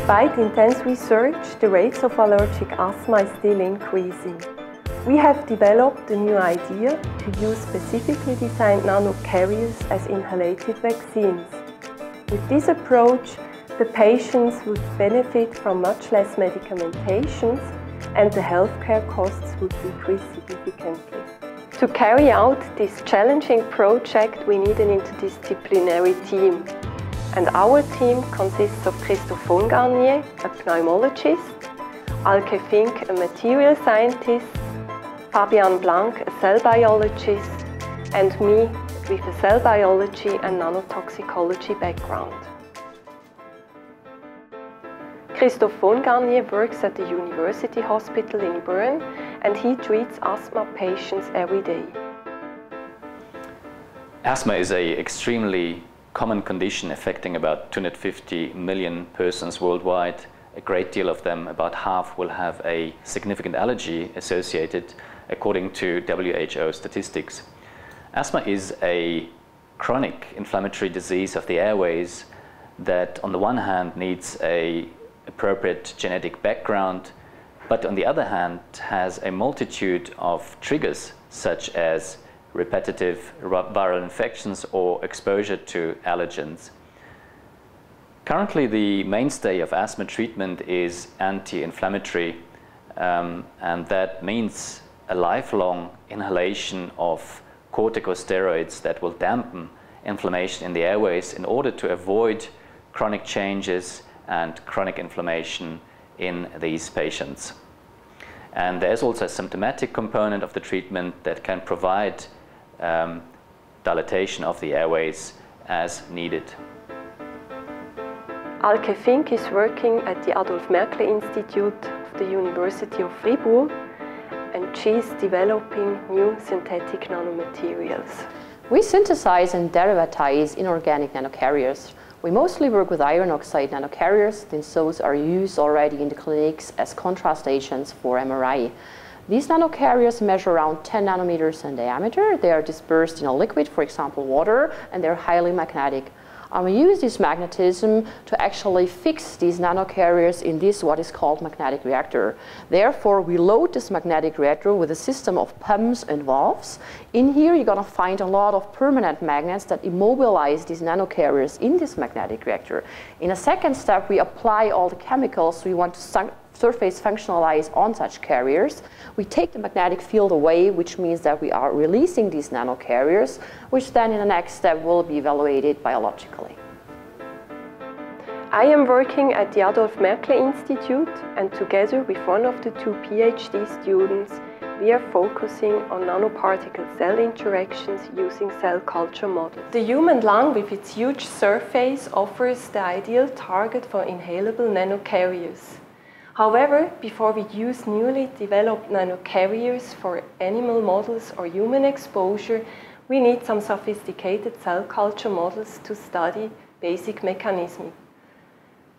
Despite intense research, the rates of allergic asthma is still increasing. We have developed a new idea to use specifically designed nanocarriers as inhalated vaccines. With this approach, the patients would benefit from much less medications and the healthcare costs would decrease significantly. To carry out this challenging project, we need an interdisciplinary team. And our team consists of Christophe Vongarnier, a pneumologist, Alke Fink, a material scientist, Fabian Blanc, a cell biologist, and me with a cell biology and nanotoxicology background. Christophe Vongarnier works at the University Hospital in Bern and he treats asthma patients every day. Asthma is an extremely common condition affecting about 250 million persons worldwide. A great deal of them, about half, will have a significant allergy associated, according to WHO statistics. Asthma is a chronic inflammatory disease of the airways that on the one hand needs an appropriate genetic background, but on the other hand has a multitude of triggers such as repetitive viral infections or exposure to allergens. Currently, the mainstay of asthma treatment is anti-inflammatory, and that means a lifelong inhalation of corticosteroids that will dampen inflammation in the airways in order to avoid chronic changes and chronic inflammation in these patients. And there's also a symptomatic component of the treatment that can provide dilatation of the airways as needed. Alke Fink is working at the Adolphe Merkle Institute of the University of Fribourg, and she's developing new synthetic nanomaterials. We synthesize and derivatize inorganic nanocarriers. We mostly work with iron oxide nanocarriers, since those are used already in the clinics as contrast agents for MRI. These nanocarriers measure around 10 nanometers in diameter. They are dispersed in a liquid, for example water, and they're highly magnetic. And we use this magnetism to actually fix these nanocarriers in this what is called magnetic reactor. Therefore, we load this magnetic reactor with a system of pumps and valves. In here, you're going to find a lot of permanent magnets that immobilize these nanocarriers in this magnetic reactor. In a second step, we apply all the chemicals we want to surface functionalize on such carriers. We take the magnetic field away, which means that we are releasing these nanocarriers, which then in the next step will be evaluated biologically. I am working at the Adolphe Merkle Institute, and together with one of the two PhD students, we are focusing on nanoparticle cell interactions using cell culture models. The human lung with its huge surface offers the ideal target for inhalable nanocarriers. However, before we use newly developed nanocarriers for animal models or human exposure, we need some sophisticated cell culture models to study basic mechanisms.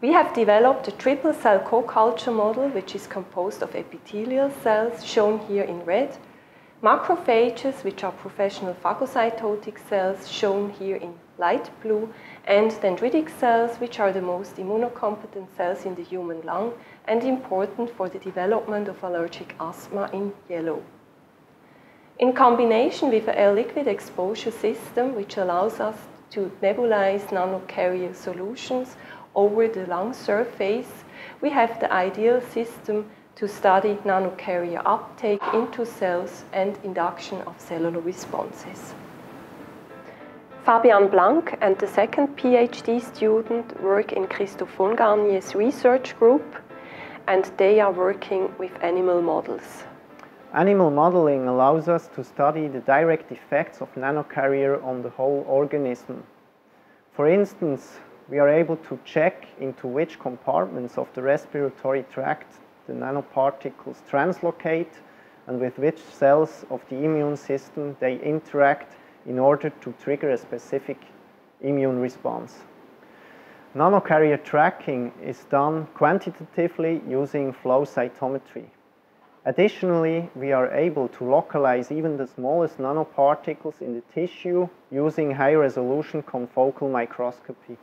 We have developed a triple cell co-culture model, which is composed of epithelial cells, shown here in red, macrophages, which are professional phagocytotic cells, shown here in light blue, and dendritic cells, which are the most immunocompetent cells in the human lung and important for the development of allergic asthma, in yellow. In combination with an air liquid exposure system, which allows us to nebulize nanocarrier solutions over the lung surface, we have the ideal system to study nanocarrier uptake into cells and induction of cellular responses. Fabian Blanc and the second PhD student work in Christophe Vongarnier's research group, and they are working with animal models. Animal modeling allows us to study the direct effects of nanocarrier on the whole organism. For instance, we are able to check into which compartments of the respiratory tract the nanoparticles translocate and with which cells of the immune system they interact in order to trigger a specific immune response. Nanocarrier tracking is done quantitatively using flow cytometry. Additionally, we are able to localize even the smallest nanoparticles in the tissue using high-resolution confocal microscopy.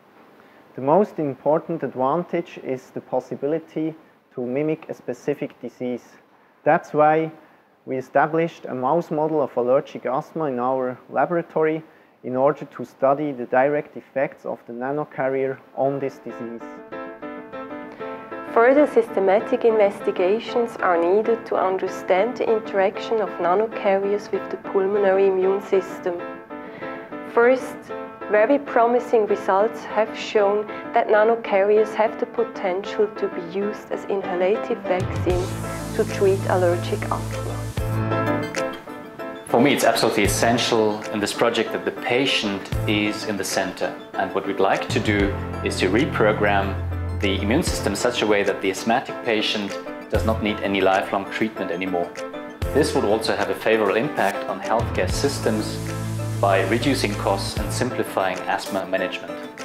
The most important advantage is the possibility to mimic a specific disease. That's why we established a mouse model of allergic asthma in our laboratory in order to study the direct effects of the nanocarrier on this disease. Further systematic investigations are needed to understand the interaction of nanocarriers with the pulmonary immune system. First, very promising results have shown that nanocarriers have the potential to be used as inhalative vaccines to treat allergic asthma. For me, it's absolutely essential in this project that the patient is in the center. And what we'd like to do is to reprogram the immune system in such a way that the asthmatic patient does not need any lifelong treatment anymore. This would also have a favorable impact on healthcare systems by reducing costs and simplifying asthma management.